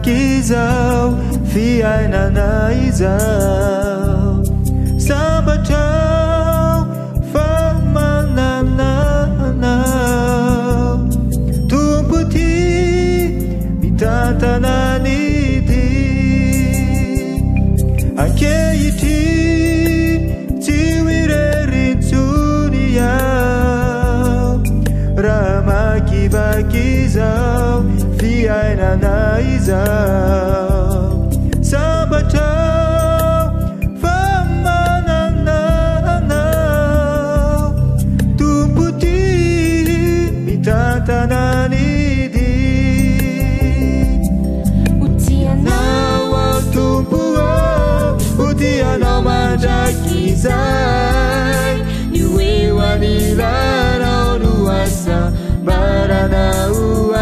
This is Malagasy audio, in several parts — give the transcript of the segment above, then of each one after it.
Kizao fiainana izao sambatao famanananao tumputi mitatananiti ankeiti tiwirerintsuniao ramakivakizao fiainana izao sambatao famanananao tumputi mitatananidi utianao ao tumpuao utianao mandrakizay niuewanilanao nuasa baranauai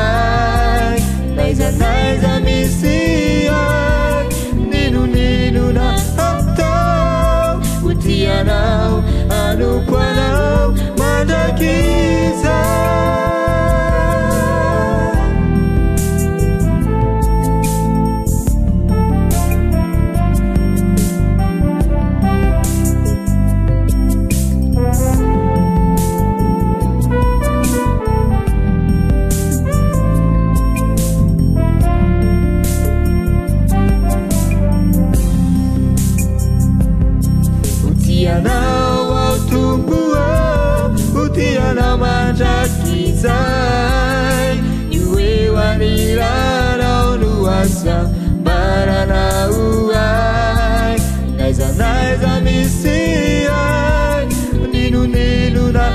naiza misiai ninu na hatau utianau anupanau mandakizai utianau au tumpuau utianau mandrakizai niuewanilanau nuasa baranauai naiza misiai ninu na